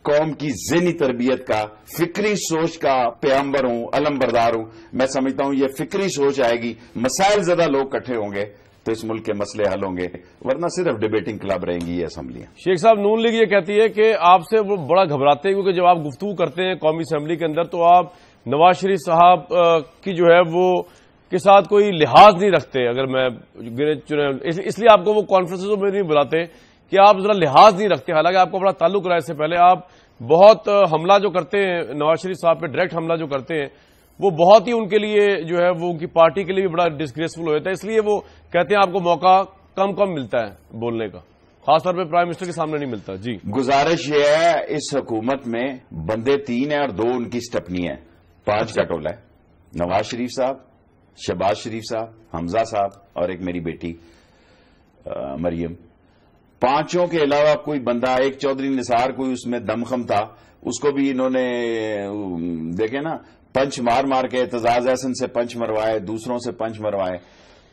قوم کی ذہنی تربیت کا، فکری سوچ کا پیغمبر ہوں، علم بردار ہوں۔ میں سمجھتا ہوں یہ فکری سوچ آئے گی، مسائل زدہ لوگ اکٹھے ہوں گے تو اس ملک کے مسئلے حل ہوں گے، ورنہ صرف ڈیبیٹنگ کلب رہیں گی یہ اسمبلیاں۔ شیخ صاحب، نون لیگ یہ کہتی ہے کہ آپ سے وہ بڑا گھبراتے ہیں کیونکہ جب آپ گفتگو کرتے ہیں قومی اسمبلی کے اندر تو آپ نواز شریف صاحب کی جو ہے وہ کے ساتھ کوئی لحاظ نہیں رکھتے، اگر میں اس لیے آپ کو وہ کانفرنسوں میں نہیں بلاتے کہ آپ ذرا لحاظ نہیں رکھتے، حالانکہ آپ کو بڑا تعلق رہا ہے، اس سے پہلے آپ بہت حملہ جو کرتے ہیں نواز شریف صاحب پہ، ڈائریکٹ حملہ جو کرتے ہیں وہ بہت ہی ان کے لیے جو ہے وہ ان کی پارٹی کے لیے بھی بڑا ڈسگریسفل ہو جاتا ہے، اس لیے وہ کہتے ہیں آپ کو موقع کم ملتا ہے بولنے کا، خاص طور پہ پرائم منسٹر کے سامنے نہیں ملتا۔ جی گزارش یہ ہے، اس حکومت میں بندے 3 ہیں اور 2 ان کی سٹپنی ہے، 5 کا ٹولہ ہے، نواز شریف صاحب، شہباز شریف صاحب، حمزہ صاحب اور ایک میری بیٹی مریم، 5 کے علاوہ کوئی بندہ، ایک چودھری نثار کوئی اس میں دمخم تھا، اس کو بھی انہوں نے دیکھے نا پنچ مار کے اعتزاز احسن سے پنچ مروائے، دوسروں سے پنچ مروائے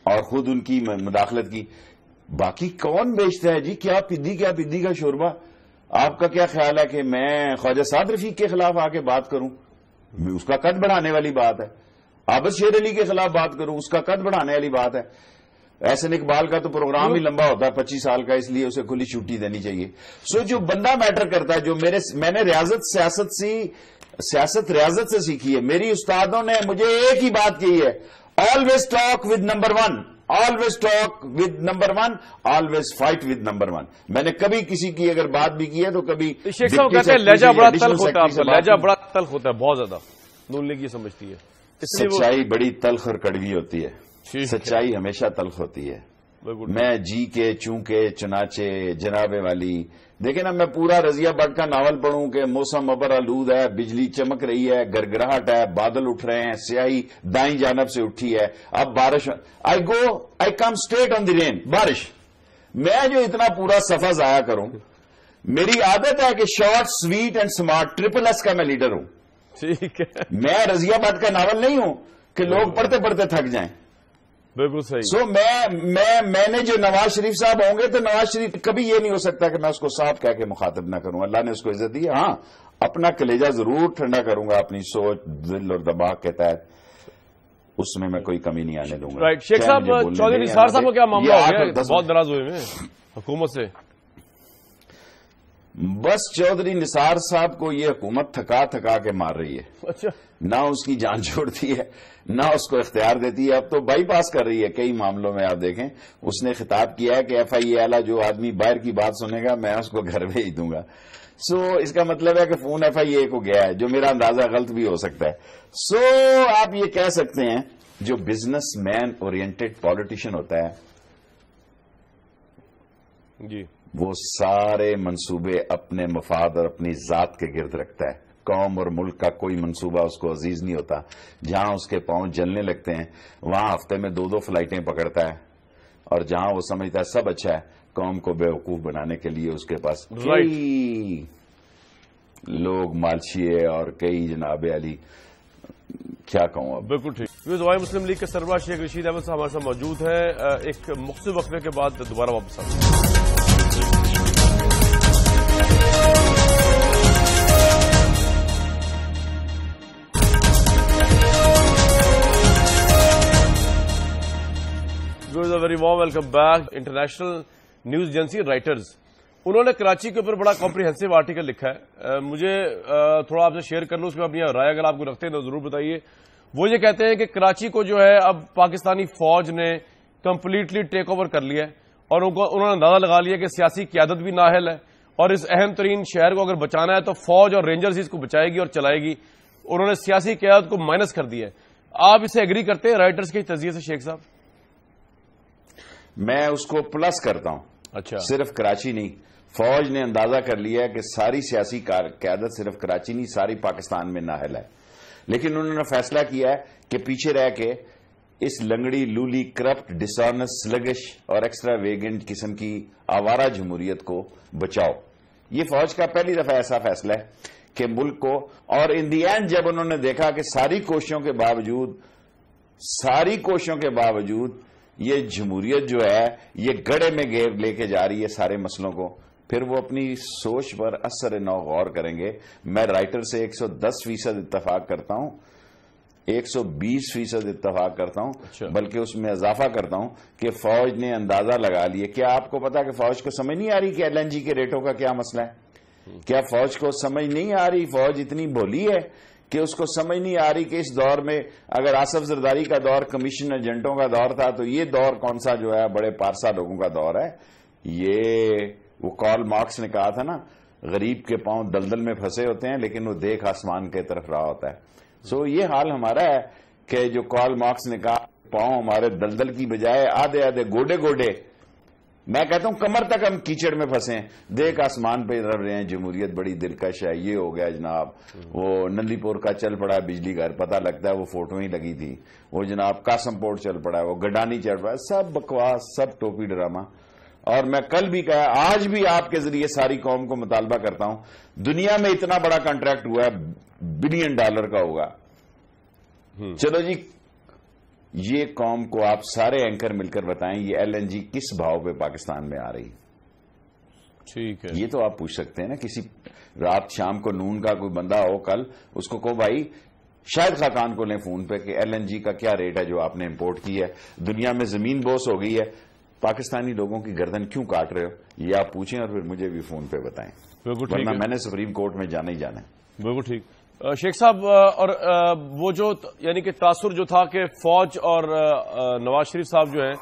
اور خود ان کی مداخلت کی۔ باقی کون بیچتا ہے جی؟ کیا پدی کا شوربہ؟ آپ کا کیا خیال ہے کہ میں خواجہ سعد رفیق کے خلاف آ کے بات کروں؟ اس کا قد بڑھانے والی بات ہے۔ عابد شیر علی کے خلاف بات کروں، اس کا قد بڑھانے والی بات ہے۔ احسن اقبال کا تو پروگرام ہی لمبا ہوتا ہے 25 سال کا، اس لیے اسے کھلی چھٹی دینی چاہیے۔ سو جو بندہ میٹر کرتا ہے، جو میں نے سیاست ریاضت سے سیکھی ہے، میری استادوں نے مجھے ایک ہی بات کہی ہے، always talk with number 1، always talk with number 1، always fight with number 1۔ میں نے کبھی کسی کی اگر بات بھی کی ہے تو کبھی شیخ صاحب کہتے ہیں لہجہ بڑا تلخ ہوتا ہے، آپ کا لہجہ بڑا تلخ ہوتا ہے، بہت زیادہ نون لیگ یہ سمجھتی ہے۔ سچائی بڑی تلخ اور کڑوی ہوتی ہے، سچائی ہمیشہ تلخ ہوتی ہے۔ میں جی کے چونکے چنانچہ جنابے والی، دیکھیں نا، میں پورا رضیہ بٹ کا ناول پڑھوں کہ موسم ابر آلود ہے، بجلی چمک رہی ہے، گرگراہٹ ہے، بادل اٹھ رہے ہیں، سیاہی دائیں جانب سے اٹھی ہے، اب بارش، آئی کم اسٹریٹ آن دی رین، بارش۔ میں جو اتنا پورا صفحہ ضائع کروں، میری عادت ہے کہ short sweet and smart, triple S کا میں لیڈر ہوں۔ ٹھیک ہے، میں رضیہ بٹ کا ناول نہیں ہوں کہ لوگ پڑھتے پڑھتے تھک جائیں۔ بالکل صحیح۔ سو میں نے جو نواز شریف صاحب ہوں گے تو نواز شریف کبھی یہ نہیں ہو سکتا کہ میں اس کو صاحب کہہ کے مخاطب نہ کروں، اللہ نے اس کو عزت دی ہے۔ ہاں، اپنا کلیجہ ضرور ٹھنڈا کروں گا اپنی سوچ، دل اور دماغ کے تحت، اس میں کوئی کمی نہیں آنے دوں گا۔ رائٹ، شیخ صاحب، چودھری نثار صاحب کو کیا معاملہ ہو گیا؟ بہت ناراض ہوئے ہیں حکومت سے۔ بس چودھری نثار صاحب کو یہ حکومت تھکا تھکا کے مار رہی ہے. اچھا. نہ اس کی جان چھوڑتی ہے نہ اس کو اختیار دیتی ہے. اب تو بائی پاس کر رہی ہے کئی معاملوں میں. آپ دیکھیں اس نے خطاب کیا ہے کہ ایف آئی اے والا جو آدمی باہر کی بات سنے گا میں اس کو گھر بھیج دوں گا. سو اس کا مطلب ہے کہ فون ایف آئی اے کو گیا ہے, جو میرا اندازہ غلط بھی ہو سکتا ہے. سو آپ یہ کہہ سکتے ہیں جو بزنس مین اورینٹڈ پالیٹیشین ہوتا ہے جی وہ سارے منصوبے اپنے مفاد اور اپنی ذات کے گرد رکھتا ہے. قوم اور ملک کا کوئی منصوبہ اس کو عزیز نہیں ہوتا. جہاں اس کے پاؤں جلنے لگتے ہیں وہاں ہفتے میں 2 فلائٹیں پکڑتا ہے, اور جہاں وہ سمجھتا ہے سب اچھا ہے قوم کو بیوقوف بنانے کے لیے اس کے پاس کئی لوگ مالشیے اور کئی جناب علی کیا کہوں اب. بالکل ٹھیک. دعائیں مسلم لیگ کے سربراہ شیخ رشید احمد صاحب ہمارے ساتھ موجود ہیں. ایک مختصر وقفے کے بعد دوبارہ واپس آتے ہیں. Very warm welcome back. International news agency writers انہوں نے کراچی کے اوپر بڑا کمپریہنسو آرٹیکل لکھا ہے. مجھے تھوڑا آپ سے شیئر کر لوں, اس میں اپنی رائے اگر آپ کو رکھتے ہیں تو ضرور بتائیے. وہ یہ کہتے ہیں کہ کراچی کو جو ہے اب پاکستانی فوج نے کمپلیٹلی ٹیک اوور کر لیا ہے, اور انہوں نے اندازہ لگا لیا کہ سیاسی قیادت بھی نااہل ہے, اور اس اہم ترین شہر کو اگر بچانا ہے تو فوج اور رینجرز اس کو بچائے گی اور چلائے گی. انہوں نے سیاسی قیادت کو مائنس کر دیا ہے. آپ اسے ایگری کرتے ہیں رائٹرز کے تجزیے سے شیخ صاحب؟ میں اس کو پلس کرتا ہوں. اچھا. صرف کراچی نہیں, فوج نے اندازہ کر لیا ہے کہ ساری سیاسی قیادت صرف کراچی نہیں ساری پاکستان میں نااہل ہے. لیکن انہوں نے فیصلہ کیا ہے کہ پیچھے رہ کے اس لنگڑی لولی کرپٹ ڈسآنس سلگش اور ایکسٹرا ویگنٹ قسم کی آوارہ جمہوریت کو بچاؤ. یہ فوج کا پہلی دفعہ ایسا فیصلہ ہے کہ ملک کو, اور ان دی اینڈ جب انہوں نے دیکھا کہ ساری کوششوں کے باوجود یہ جمہوریت جو ہے یہ گڑھے میں گیر لے کے جا رہی ہے سارے مسئلوں کو, پھر وہ اپنی سوچ پر اثر نو غور کریں گے. میں رائٹر سے 110% اتفاق کرتا ہوں, 120% اتفاق کرتا ہوں. اچھا. بلکہ اس میں اضافہ کرتا ہوں کہ فوج نے اندازہ لگا لیا. کیا آپ کو پتا کہ فوج کو سمجھ نہیں آ رہی کہ ایل این جی کے ریٹوں کا کیا مسئلہ ہے؟ کیا فوج کو سمجھ نہیں آ رہی؟ فوج اتنی بھولی ہے کہ اس کو سمجھ نہیں آ رہی کہ اس دور میں اگر آصف زرداری کا دور کمیشن ایجنٹوں کا دور تھا تو یہ دور کون سا جو ہے بڑے پارسا لوگوں کا دور ہے. یہ وہ کارل مارکس نے کہا تھا نا, غریب کے پاؤں دلدل میں پھنسے ہوتے ہیں لیکن وہ دیکھ آسمان کے طرف رہا ہوتا ہے. سو یہ حال ہمارا ہے کہ جو کارل مارکس نے کہا پاؤں ہمارے دلدل کی بجائے آدھے آدھے گوڈے گوڈے, میں کہتا ہوں کمر تک ہم کیچڑ میں پھنسے ہیں, دیکھ آسمان پہ رہ رہے ہیں. جمہوریت بڑی دلکش ہے. یہ ہو گیا جناب وہ نندی پور کا چل پڑا بجلی گھر, پتہ لگتا ہے وہ فوٹو ہی لگی تھی. وہ جناب قاسم پورٹ چل پڑا ہے, وہ گڈانی چل پڑا ہے. سب بکواس, سب ٹوپی ڈرامہ. اور میں کل بھی کہا, آج بھی آپ کے ذریعے ساری قوم کو مطالبہ کرتا ہوں, دنیا میں اتنا بڑا کانٹریکٹ ہوا ہے $1 بلین کا ہوگا. چلو جی یہ قوم کو آپ سارے اینکر مل کر بتائیں یہ ایل این جی کس بھاؤ پہ پاکستان میں آ رہی. ٹھیک ہے, یہ تو آپ پوچھ سکتے ہیں نا. کسی رات شام کو نون کا کوئی بندہ ہو کل, اس کو کہو بھائی شاید خاقان کو لیں فون پہ کہ ایل این جی کا کیا ریٹ ہے جو آپ نے امپورٹ کی ہے, دنیا میں زمین بوس ہو گئی ہے, پاکستانی لوگوں کی گردن کیوں کاٹ رہے ہو, یہ آپ پوچھیں اور پھر مجھے بھی فون پہ بتائیں. ورنہ میں نے سپریم کورٹ میں جانا ہی جانا ہے. بالکل ٹھیک. شیخ صاحب, اور وہ جو یعنی کہ تاثر جو تھا کہ فوج اور نواز شریف صاحب جو ہیں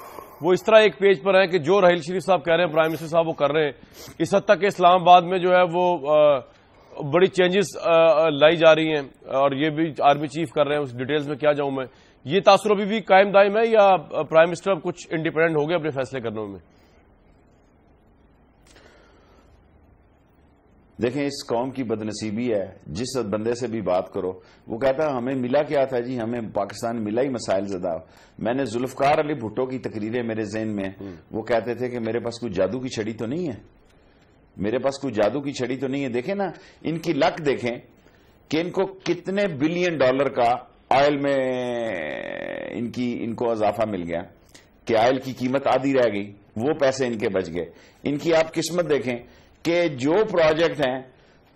وہ اس طرح ایک پیج پر ہیں کہ جو راحیل شریف صاحب کہہ رہے ہیں پرائم منسٹر صاحب وہ کر رہے ہیں, اس حد تک کہ اسلام آباد میں جو ہے وہ بڑی چینجز لائی جا رہی ہیں, اور یہ بھی آرمی چیف کر رہے ہیں. اس ڈیٹیلز میں کیا جاؤں میں, یہ تاثر ابھی بھی قائم دائم ہے یا پرائم منسٹر کچھ انڈیپینڈنٹ ہو گئے اپنے فیصلے کرنے میں؟ دیکھیں اس قوم کی بدنصیبی ہے, جس بندے سے بھی بات کرو وہ کہتا ہے ہمیں ملا کیا تھا جی, ہمیں پاکستان ملا ہی مسائل زدہ. میں نے ذوالفقار علی بھٹو کی تقریریں میرے ذہن میں, وہ کہتے تھے کہ میرے پاس کوئی جادو کی چھڑی تو نہیں ہے, میرے پاس کوئی جادو کی چھڑی تو نہیں ہے. دیکھیں نا ان کی لک دیکھیں کہ ان کو کتنے $1 بلین کا آئل میں ان کو اضافہ مل گیا کہ آئل کی قیمت آدھی رہ گئی, وہ پیسے ان کے بچ گئے. ان کی آپ قسمت دیکھیں کہ جو پروجیکٹ ہیں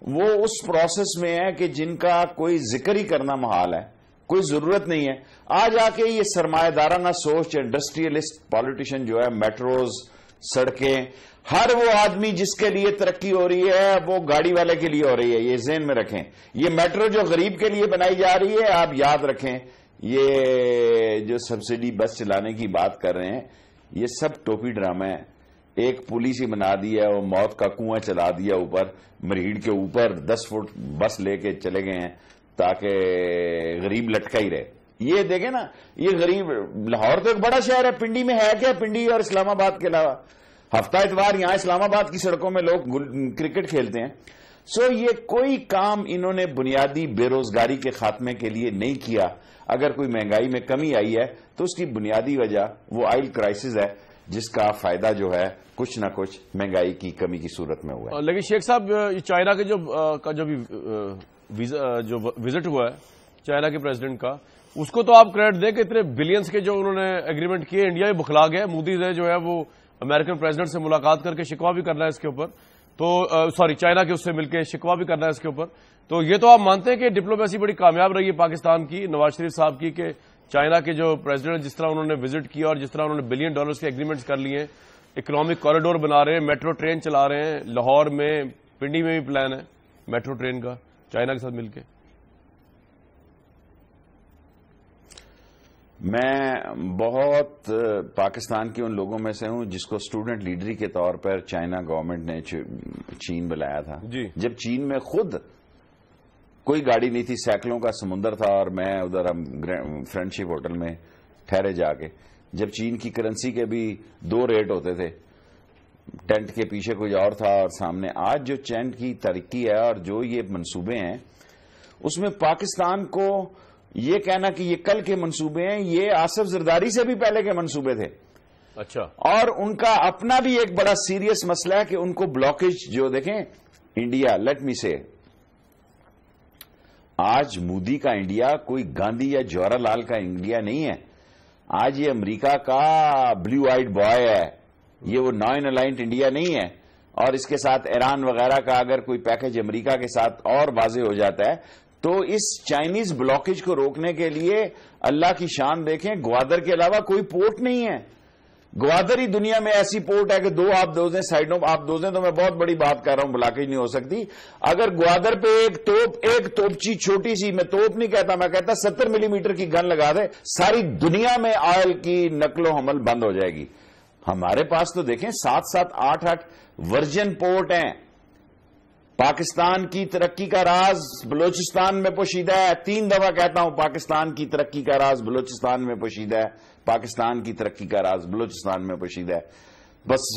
وہ اس پروسیس میں ہیں کہ جن کا کوئی ذکر ہی کرنا محال ہے, کوئی ضرورت نہیں ہے. آج آ کے یہ سرمایہ دارانہ سوچ انڈسٹریلسٹ پالیٹیشین جو ہے, میٹروز, سڑکیں, ہر وہ آدمی جس کے لیے ترقی ہو رہی ہے وہ گاڑی والے کے لیے ہو رہی ہے، یہ ذہن میں رکھیں. یہ میٹرو جو غریب کے لیے بنائی جا رہی ہے، آپ یاد رکھیں، یہ جو سبسڈی بس چلانے کی بات کر رہے ہیں، یہ سب ٹوپی ڈرامہ ہے. ایک پولیس ہی بنا دی ہے، وہ موت کا کنواں چلا دیا اوپر مریڑ کے اوپر، 10 فٹ بس لے کے چلے گئے ہیں تاکہ غریب لٹکا ہی رہے. یہ دیکھیں نا، یہ غریب، لاہور تو ایک بڑا شہر ہے، پنڈی میں ہے کیا؟ پنڈی اور اسلام آباد کے علاوہ ہفتہ اتوار یہاں اسلام آباد کی سڑکوں میں لوگ کرکٹ کھیلتے ہیں. سو یہ کوئی کام انہوں نے بنیادی بے روزگاری کے خاتمے کے لیے نہیں کیا. اگر کوئی مہنگائی میں کمی آئی ہے تو اس کی بنیادی وجہ وہ آئل کرائسس ہے، جس کا فائدہ جو ہے کچھ نہ کچھ مہنگائی کی کمی کی صورت میں ہوا ہے. لیکن شیخ صاحب، چائنا کے جو وزٹ ہوا ہے چائنا کے پریزیڈنٹ کا، اس کو تو آپ کریڈٹ دیں کہ اتنے بلینز کے جو انہوں نے ایگریمنٹ کیے، انڈیا بھی بخلا گیا. مودی نے جو ہے وہ امریکن پریزیڈنٹ سے ملاقات کر کے شکوا بھی کرنا ہے اس کے اوپر، تو چائنا کے اس سے مل کے شکوا بھی کرنا ہے اس کے اوپر. تو یہ تو آپ مانتے ہیں کہ ڈپلومیسی بڑی کامیاب رہی ہے پاکستان کی، نواز شریف صاحب کی، کہ چائنا کے جو پریزیڈنٹ جس طرح انہوں نے وزٹ کیا اور جس طرح انہوں نے $1 بلین کے ایگریمنٹس کر لیے ہیں، اکنامک کوریڈور بنا رہے ہیں، میٹرو ٹرین چلا رہے ہیں، لاہور میں پنڈی میں بھی پلان ہے میٹرو ٹرین کا چائنا کے ساتھ مل کے. میں بہت پاکستان کے ان لوگوں میں سے ہوں جس کو اسٹوڈنٹ لیڈری کے طور پر چائنا گورنمنٹ نے چین بلایا تھا. جب چین میں خود کوئی گاڑی نہیں تھی، سینکڑوں کا سمندر تھا، اور میں ادھر ہم فرینڈ شپ ہوٹل میں ٹھہرے جا کے، جب چین کی کرنسی کے بھی 2 ریٹ ہوتے تھے، ٹینٹ کے پیچھے کوئی اور تھا اور سامنے. آج جو چین کی ترقی ہے اور جو یہ منصوبے ہیں، اس میں پاکستان کو یہ کہنا کہ یہ کل کے منصوبے ہیں، یہ آصف زرداری سے بھی پہلے کے منصوبے تھے. اچھا. اور ان کا اپنا بھی ایک بڑا سیریس مسئلہ ہے کہ ان کو بلاکیج، جو دیکھیں انڈیا، لیٹ می سے، آج مودی کا انڈیا کوئی گاندھی یا جواہر لال کا انڈیا نہیں ہے. آج یہ امریکہ کا بلیو آئیڈ بوائے ہے، یہ وہ نان الائنڈ انڈیا نہیں ہے. اور اس کے ساتھ ایران وغیرہ کا اگر کوئی پیکج امریکہ کے ساتھ اور واضح ہو جاتا ہے تو اس چائنیز بلاکیج کو روکنے کے لیے اللہ کی شان دیکھیں، گوادر کے علاوہ کوئی پورٹ نہیں ہے. گوادر ہی دنیا میں ایسی پورٹ ہے کہ 2 آپ دوزیں سائڈوں آپ دوزیں، تو میں بہت بڑی بات کر رہا ہوں، بلاکیج نہیں ہو سکتی. اگر گوادر پہ ایک توپچی چھوٹی سی، میں توپ نہیں کہتا، میں کہتا 70 ملی میٹر کی گن لگا دے، ساری دنیا میں آئل کی نقل و حمل بند ہو جائے گی. ہمارے پاس تو دیکھیں 7-7 8-8 ورجن پورٹ ہیں. پاکستان کی ترقی کا راز بلوچستان میں پوشیدہ ہے. 3 دفعہ کہتا ہوں، پاکستان کی ترقی کا راز بلوچستان میں پوشیدہ ہے. پاکستان کی ترقی کا راز بلوچستان میں پوشیدہ ہے. بس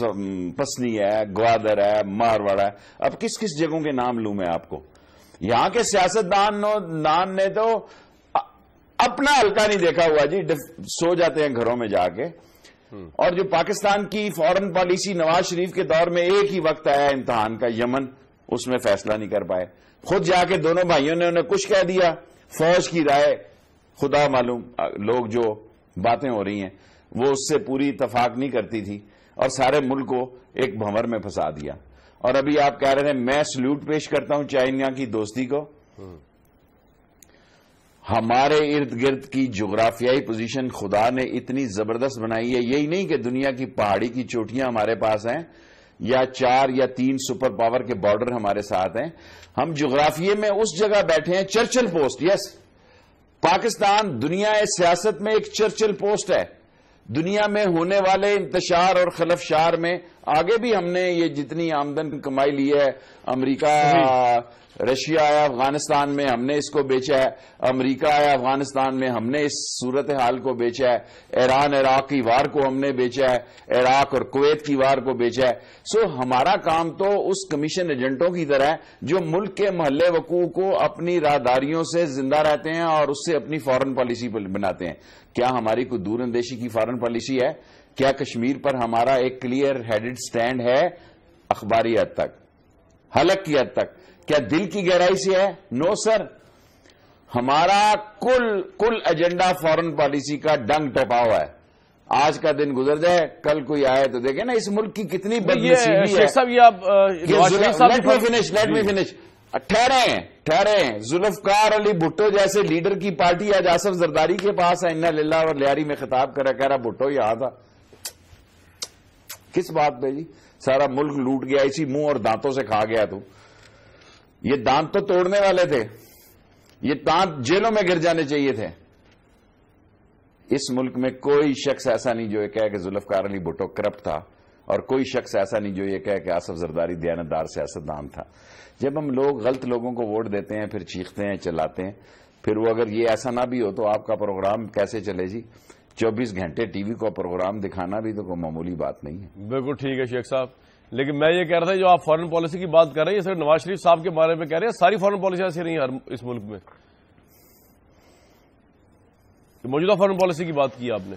پسنی ہے، گوادر ہے، مارواڑا ہے. اب کس کس جگہوں کے نام لوں میں آپ کو؟ یہاں کے سیاستدان نے تو اپنا حلقہ نہیں دیکھا ہوا جی، سو جاتے ہیں گھروں میں جا کے. اور جو پاکستان کی فورن پالیسی نواز شریف کے دور میں ایک ہی وقت آیا امتحان کا، یمن، اس میں فیصلہ نہیں کر پائے. خود جا کے دونوں بھائیوں نے انہیں کچھ کہہ دیا، فوج کی رائے، خدا معلوم لوگ جو باتیں ہو رہی ہیں وہ اس سے پوری اتفاق نہیں کرتی تھی، اور سارے ملک کو ایک بھنور میں پھنسا دیا. اور ابھی آپ کہہ رہے ہیں، میں سلوٹ پیش کرتا ہوں چائنا کی دوستی کو. ہمارے ارد گرد کی جغرافیائی پوزیشن خدا نے اتنی زبردست بنائی ہے. یہی نہیں کہ دنیا کی پہاڑی کی چوٹیاں ہمارے پاس ہیں یا 4 یا 3 سپر پاور کے بارڈر ہمارے ساتھ ہیں. ہم جغرافیے میں اس جگہ بیٹھے ہیں، چرچل پوسٹ. یس، پاکستان دنیا سیاست میں ایک چرچل پوسٹ ہے. دنیا میں ہونے والے انتشار اور خلفشار میں آگے بھی ہم نے یہ جتنی آمدن کمائی لی ہے، امریکہ رشیا آیا افغانستان میں، ہم نے اس کو بیچا ہے. امریکہ آیا افغانستان میں، ہم نے اس صورتحال کو بیچا ہے. ایران عراق کی وار کو ہم نے بیچا ہے، عراق اور کویت کی وار کو بیچا ہے. سو ہمارا کام تو اس کمیشن ایجنٹوں کی طرح ہے جو ملک کے محلے وقوع کو اپنی راہداریوں سے زندہ رہتے ہیں اور اس سے اپنی فارن پالیسی بناتے ہیں. کیا ہماری کوئی دور اندیشی کی فارن پالیسی ہے؟ کیا کشمیر پر ہمارا ایک کلیئر ہیڈڈ سٹینڈ ہے؟ اخباری حد تک، حلق کی حد تک. کیا دل کی گہرائی سے ہے؟ نو سر. ہمارا کل ایجنڈا فارن پالیسی کا ڈنگ ٹپا ہوا ہے. آج کا دن گزر جائے، کل کوئی آئے تو دیکھیں نا اس ملک کی کتنی بدنصیبی ہے. Let me finish. ٹھہرے ہیں. ذوالفقار علی بھٹو جیسے لیڈر کی پارٹی آج آصف زرداری کے پاس ہے. انا للہ اور لیاری میں خطاب کہہ رہا بھٹو یہاں تھا. کس بات پہ جی؟ سارا ملک لوٹ گیا، اسی منہ اور دانتوں سے کھا گیا تو یہ دانت تو توڑنے والے تھے، یہ دانت جیلوں میں گر جانے چاہیے تھے. اس ملک میں کوئی شخص ایسا نہیں جو یہ کہے کہ ذوالفقار علی بھٹو کرپٹ تھا، اور کوئی شخص ایسا نہیں جو یہ کہے کہ آصف زرداری دیانتدار سیاستدان تھا. جب ہم لوگ غلط لوگوں کو ووٹ دیتے ہیں، پھر چیختے ہیں، چلاتے ہیں، پھر وہ اگر یہ ایسا نہ بھی ہو تو آپ کا پروگرام کیسے چلے جی؟ 24 گھنٹے ٹی وی کو پروگرام دکھانا بھی تو کوئی معمولی بات نہیں ہے. بالکل ٹھیک ہے شیخ صاحب، لیکن میں یہ کہہ رہا تھا جو آپ فارن پالیسی کی بات کر رہے ہیں، یہ صرف نواز شریف صاحب کے بارے میں کہہ رہے ہیں، ساری فارن پالیسی ایسی نہیں ہے اس ملک میں. موجودہ فارن پالیسی کی بات کی آپ نے.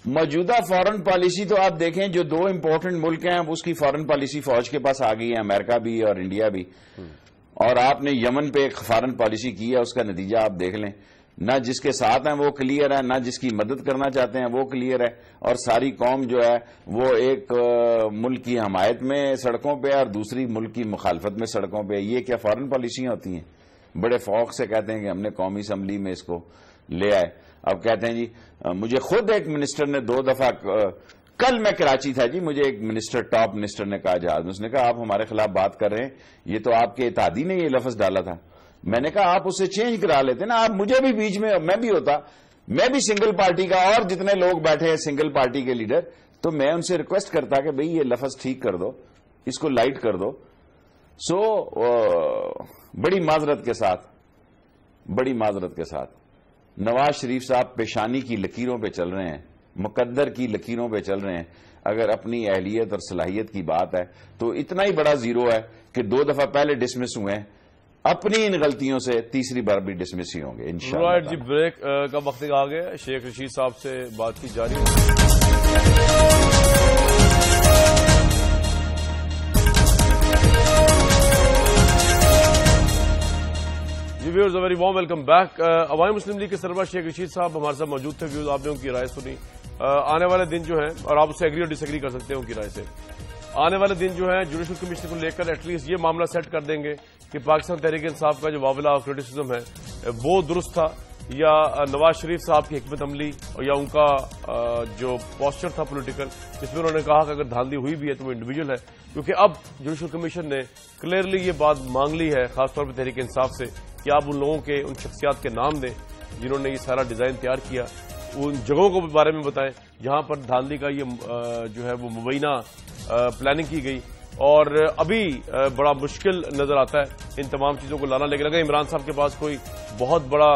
موجودہ فارن پالیسی تو آپ دیکھیں، جو دو امپورٹنٹ ملک ہیں اس کی فارن پالیسی فوج کے پاس آ گئی ہے، امریکہ بھی اور انڈیا بھی. اور آپ نے یمن پہ ایک فارن پالیسی کی ہے، اس کا نتیجہ آپ دیکھ لیں. نہ جس کے ساتھ ہیں وہ کلیئر ہے، نہ جس کی مدد کرنا چاہتے ہیں وہ کلیئر ہے، اور ساری قوم جو ہے وہ ایک ملک کی حمایت میں سڑکوں پہ اور دوسری ملک کی مخالفت میں سڑکوں پہ. یہ کیا فارن پالیسیاں ہوتی ہیں؟ بڑے فوق سے کہتے ہیں کہ ہم نے قومی اسمبلی میں اس کو لے آئے. اب کہتے ہیں جی مجھے خود ایک منسٹر نے 2 دفعہ، کل میں کراچی تھا جی، مجھے ایک منسٹر، ٹاپ منسٹر نے کہا جہاز میں، اس نے کہا آپ ہمارے خلاف بات کر رہے ہیں، یہ تو آپ کے اتحادی نے یہ لفظ ڈالا تھا. میں نے کہا آپ اسے چینج کرا لیتے نا، آپ مجھے بھی بیچ میں، میں بھی ہوتا، میں بھی سنگل پارٹی کا، اور جتنے لوگ بیٹھے ہیں سنگل پارٹی کے لیڈر، تو میں ان سے ریکویسٹ کرتا کہ بھئی یہ لفظ ٹھیک کر دو، اس کو لائٹ کر دو. سو بڑی معذرت کے ساتھ نواز شریف صاحب پیشانی کی لکیروں پہ چل رہے ہیں، مقدر کی لکیروں پہ چل رہے ہیں. اگر اپنی اہلیت اور صلاحیت کی بات ہے تو اتنا ہی بڑا زیرو ہے کہ 2 دفعہ پہلے ڈسمس ہوئے ہیں، اپنی ان غلطیوں سے تیسری بار بھی ڈسمس ہی ہوں گے انشاءاللہ. رائٹ جی، بریک کا وقت آ گیا. شیخ رشید صاحب سے بات کی جاری ہے. جی viewers, very warm welcome back. Awami Muslim league کے سربراہ شیخ رشید صاحب ہمارے ساتھ موجود تھے. ویورز، آپ نے ان کی رائے سنی. آنے والے دن جو ہیں، اور آپ اس سے ایگری اور ڈس ایگری کر سکتے ہیں ان کی رائے سے، آنے والے دن جو ہے جوڈیشل کمیشن کو لے کر ایٹ لیسٹ یہ معاملہ سیٹ کر دیں گے کہ پاکستان تحریک انصاف کا جو واویلا اور کرٹیسزم ہے وہ درست تھا، یا نواز شریف صاحب کی حکمت عملی یا ان کا جو پوسچر تھا پولیٹیکل، جس میں انہوں نے کہا کہ اگر دھاندلی ہوئی بھی ہے تو وہ انڈیویجول ہے. کیونکہ اب جوڈیشل کمیشن نے کلیئرلی یہ بات مانگ لی ہے، خاص طور پہ تحریک انصاف سے، کہ آپ ان لوگوں کے، ان شخصیات کے نام دیں جنہوں نے یہ سارا ڈیزائن تیار کیا، ان جگہوں کو بارے میں بتائیں جہاں پر دھاندلی کا یہ جو ہے وہ مبینہ پلاننگ کی گئی. اور ابھی بڑا مشکل نظر آتا ہے ان تمام چیزوں کو لانا، لیکن اگر عمران صاحب کے پاس کوئی بہت بڑا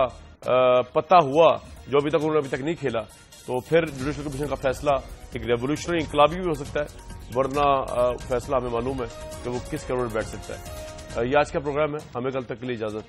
پتہ ہوا جو ابھی تک انہوں نے ابھی تک نہیں کھیلا، تو پھر جوڈیشل کمیشن کا فیصلہ ایک ریولیوشنری انقلابی بھی ہو سکتا ہے، ورنہ فیصلہ ہمیں معلوم ہے کہ وہ کس کروڑ بیٹھ سکتا ہے. یہ آج کا پروگرام ہے، ہمیں کل تک کے لیے اجازت.